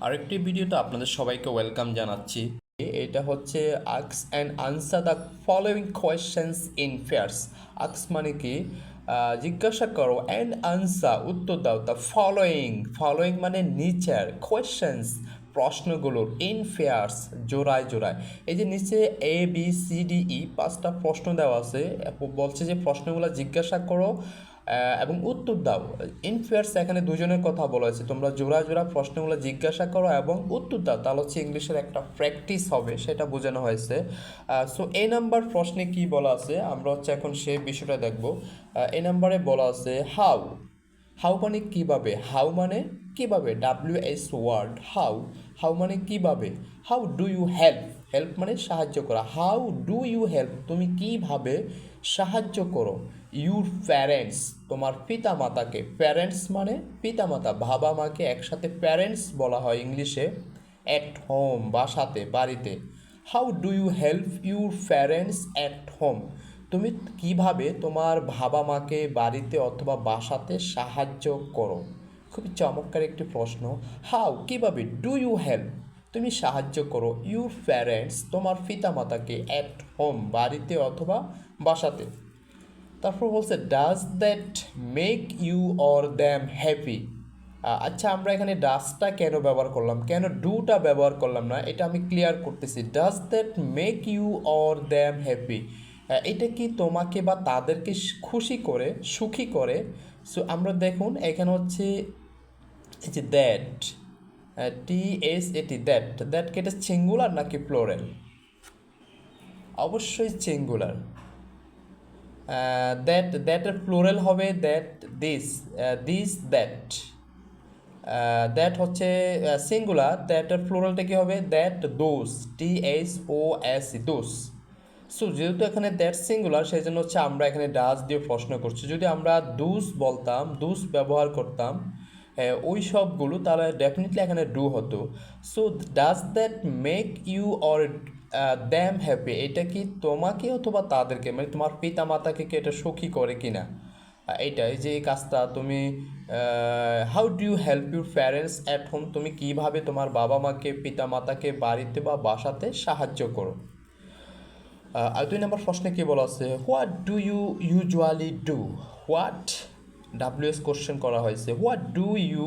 আরেকটি ভিডিওতে আপনাদের সবাইকে ওয়েলকাম জানাচ্ছি। এটা হচ্ছে ask and answer the following questions in pairs. Ask মানে কি জিজ্ঞাসা করো, অ্যান্ড আনসার উত্তর দাও, দ্য ফলোয়িং মানে নিচের কোয়েশ্চেন্স প্রশ্নগুলোর ইন পেয়ার্স জোড়ায় জোড়ায়। এই যে নিচে ABCDE পাঁচটা প্রশ্ন দেওয়া আছে, বলছে যে প্রশ্নগুলো জিজ্ঞাসা করো এবং উত্তর দাও। ইনফেয়ার্স এখানে দুজনের কথা বলা হয়েছে, তোমরা জোড়া জোড়া প্রশ্নগুলো জিজ্ঞাসা করো এবং উত্তর দাও, তাহলে হচ্ছে ইংলিশের একটা প্র্যাকটিস হবে, সেটা বোঝানো হয়েছে। সো এই নাম্বার প্রশ্নে কি বলা আছে আমরা হচ্ছে এখন সেই বিষয়টা দেখব। এই নাম্বারে বলা আছে হাউ। হাউ মানে কিভাবে, হাউ মানে কিভাবে, WH ওয়ার্ড হাউ। হাউ মানে কিভাবে। How do you help, help মানে সাহায্য করা। হাউ ডু ইউ হেল্প, তুমি কিভাবে সাহায্য করো ইউর প্যারেন্টস, তোমার পিতা মাতাকে। প্যারেন্টস মানে পিতা মাতা, বাবা মাকে একসাথে প্যারেন্টস বলা হয় ইংলিশে। অ্যাট হোম বাসাতে, বাড়িতে। How do you help your parents at home, তুমি কিভাবে তোমার বাবা মাকে বাড়িতে অথবা বাসাতে সাহায্য করো। খুবই চমৎকার একটি প্রশ্ন। হাউ কিভাবে, ডু ইউ হেল্প তুমি সাহায্য করো ইউর প্যারেন্টস তোমার পিতামাতাকে অ্যাট হোম বাড়িতে অথবা বাসাতে। তারপর বলছে does that make you or them happy. আচ্ছা, আমরা এখানে ডাজটা কেন ব্যবহার করলাম, কেন ডুটা ব্যবহার করলাম না, এটা আমি ক্লিয়ার করতেছি। Does that make you or them happy, এটা কি তোমাকে বা তাদেরকে খুশি করে, সুখী করে। সো আমরা দেখুন এখানে হচ্ছে এই যে দ্যাট, THAT, দ্যাট, দ্যাট কি এটা সিঙ্গুলার নাকি প্লোরাল? অবশ্যই সিঙ্গুলার। দ্যাটের প্লুরাল হবে দ্যাট, দিস দ্যাট। দ্যাট হচ্ছে সিঙ্গুলার, দ্যাটের প্লুরালটা কী হবে, that those, THOS, those. So যেহেতু এখানে দ্যাট সিঙ্গুলার, সেই জন্য হচ্ছে আমরা এখানে ডাজ দিয়ে প্রশ্ন করছি। যদি আমরা দুস বলতাম, দুস ব্যবহার করতাম ওই সবগুলো, তাহলে ডেফিনেটলি এখানে ডু হতো। So does that make you or them happy, এটা কি তোমাকে অথবা তাদেরকে, মানে তোমার পিতা মাতাকে কি এটা সুখী করে কিনা, এইটাই যে এই কাজটা তুমি। How do you help your parents at home, তুমি কীভাবে তোমার বাবা মাকে, পিতা মাতাকে বাড়িতে বা বাসাতে সাহায্য করো। আর 2 নম্বর প্রশ্নে কী বলা আছে, what do you usually do. What, WS question করা হয়েছে। What do you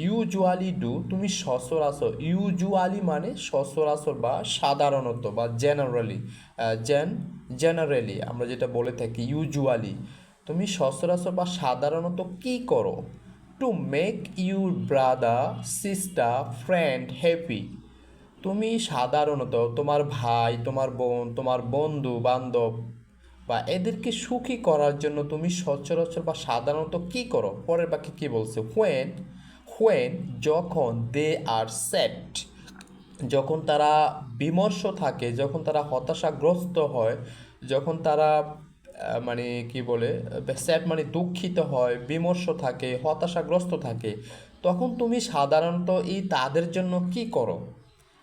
usually do, তুমি সচরাচর, ইউজুয়ালি মানে সচরাচর বা সাধারণত বা জেনারেলি, জেনারেলি আমরা যেটা বলে থাকি ইউজুয়ালি, তুমি সচরাচর বা সাধারণত কী করো। To make your brother, sister, friend happy, তুমি সাধারণত তোমার ভাই, তোমার বোন, তোমার বন্ধু বান্ধব বা এদেরকে সুখী করার জন্য তুমি সচরাচর বা সাধারণত কি করো। পরের বাক্যে কি বলছে, হোয়েন যখন, দে আর স্যাড, যখন তারা বিমর্ষ থাকে, যখন তারা হতাশাগ্রস্ত হয়, যখন তারা মানে কি বলে, স্যাড মানে দুঃখিত হয়, বিমর্ষ থাকে, হতাশাগ্রস্ত থাকে, তখন তুমি সাধারণত এই তাদের জন্য কি করো।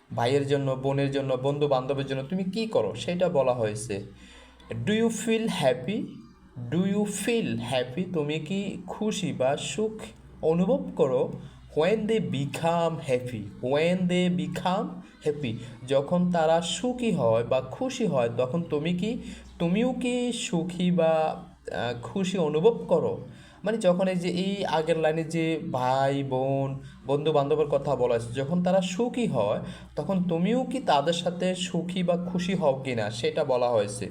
ভাইয়ের জন্য, বোনের জন্য, বন্ধু বান্ধবের জন্য তুমি কি করো সেটা বলা হয়েছে। Do you feel happy, do you feel happy, তুমি কি খুশি বা সুখ অনুভব করো। When they become happy, when they become happy, যখন তারা সুখী হয় বা খুশি হয়, তখন তুমিও কি সুখী বা খুশি অনুভব করো। মানে যখন এই যে এই আগের লাইনে যে ভাই বোন বন্ধু বান্ধবের কথা বলা হয়েছে, যখন তারা সুখী হয় তখন তুমিও কি তাদের সাথে সুখী বা খুশি হও কি না সেটা বলা হয়েছে।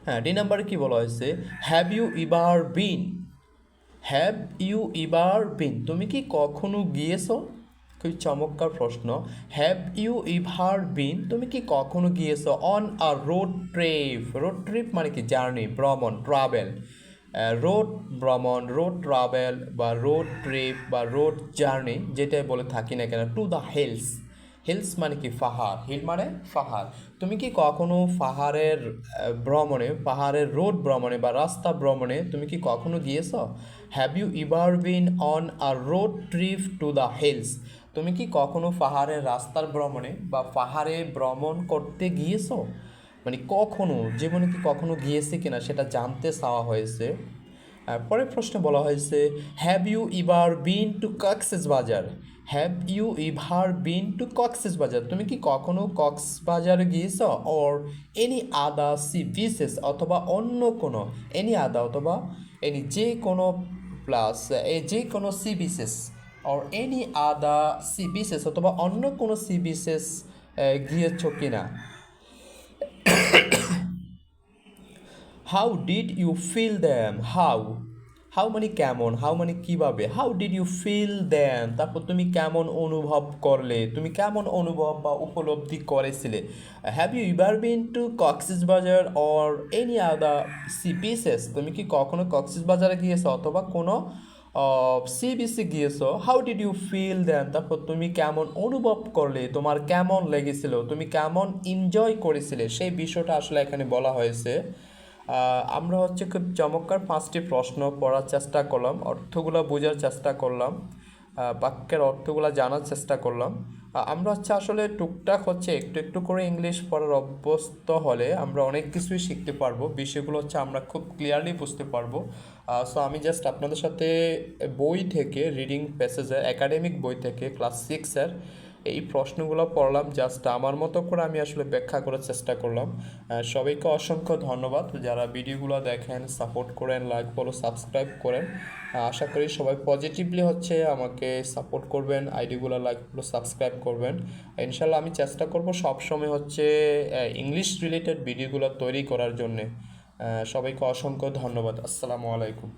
হ্যাঁ, ডি নাম্বারে কী বলা হয়েছে, have you ever been, have you ever been, তুমি কি কখনো গিয়েছো। খুব চমৎকার প্রশ্ন। হ্যাভ ইউ ইভার বিন, তুমি কি কখনো গিয়েছো on a road trip. Road trip মানে কি জার্নি, ভ্রমণ, ট্রাভেল। রোড ভ্রমণ, রোড ট্রাভেল বা রোড ট্রিপ বা রোড জার্নি যেটাই বলে থাকি না কেন, টু দ্য হিলস। হিলস মানে কি পাহাড়, হিল মানে পাহাড়। তুমি কি কখনো পাহাড়ের ভ্রমণে, পাহাড়ের রোড ভ্রমণে বা রাস্তা ভ্রমণে তুমি কি কখনো গিয়েছো। Have you ever been on a road trip to the hills, তুমি কি কখনো পাহাড়ের রাস্তার ভ্রমণে বা পাহাড়ে ভ্রমণ করতে গিয়েছো, মানে কখনো জীবনে কি কখনো গিয়েছে কিনা সেটা জানতে চাওয়া হয়েছে। পরের প্রশ্নে বলা হয়েছে have you ever been to Cox's Bazar. Have you ever been to Cox's Bazar, তুমি কি কখনো কক্সবাজারে গিয়েছো? Or any other sea beaches, অথবা অন্য কোনো এনি আদার অথবা এনি যে কোনো প্লাস যে কোনো sea beaches or any other sea beaches, অথবা অন্য কোনো সি বিচেস গিয়েছো কিনা। How did you feel them, how মানে কেমন, হাউ মানে কীভাবে, how did you feel them, তারপর তুমি কেমন অনুভব করলে, তুমি কেমন অনুভব বা উপলব্ধি করেছিলে। Have you ever been to Cox's Bazar or any other sea beaches, তুমি কি কখনো কক্সবাজারে গিয়েছো অথবা কোনো সি বিচে গিয়েছো। হাউ ডিড ইউ ফিল দেন, তারপর তুমি কেমন অনুভব করলে, তোমার কেমন লেগেছিল, তুমি কেমন এনজয় করেছিলে, সেই বিষয়টা আসলে এখানে বলা হয়েছে। আমরা হচ্ছে খুব চমৎকার 5টি প্রশ্ন পড়ার চেষ্টা করলাম, অর্থগুলো বোঝার চেষ্টা করলাম, বাক্যের অর্থগুলো জানার চেষ্টা করলাম। আমরা হচ্ছে আসলে টুকটাক হচ্ছে একটু একটু করে ইংলিশ পড়ার অভ্যস্ত হলে আমরা অনেক কিছুই শিখতে পারবো, বিষয়গুলো হচ্ছে আমরা খুব ক্লিয়ারলি বুঝতে পারবো। সো আমি জাস্ট আপনাদের সাথে বই থেকে রিডিং প্যাসেজের একাডেমিক বই থেকে ক্লাস 6-এর এই প্রশ্নগুলো পড়লাম, জাস্ট আমার মতো করে আমি আসলে ব্যাখ্যা করার চেষ্টা করলাম। সবাইকে অসংখ্য ধন্যবাদ যারা ভিডিওগুলো দেখেন, সাপোর্ট করেন, লাইক ফলো সাবস্ক্রাইব করেন। আশা করি সবাই পজিটিভলি হচ্ছে আমাকে সাপোর্ট করবেন, আইডিগুলো লাইক ফলো সাবস্ক্রাইব করবেন। ইনশাল্লাহ আমি চেষ্টা করব সবসময় হচ্ছে ইংলিশ রিলেটেড ভিডিওগুলো তৈরি করার জন্যে। সবাইকে অসংখ্য ধন্যবাদ। আসসালামু আলাইকুম।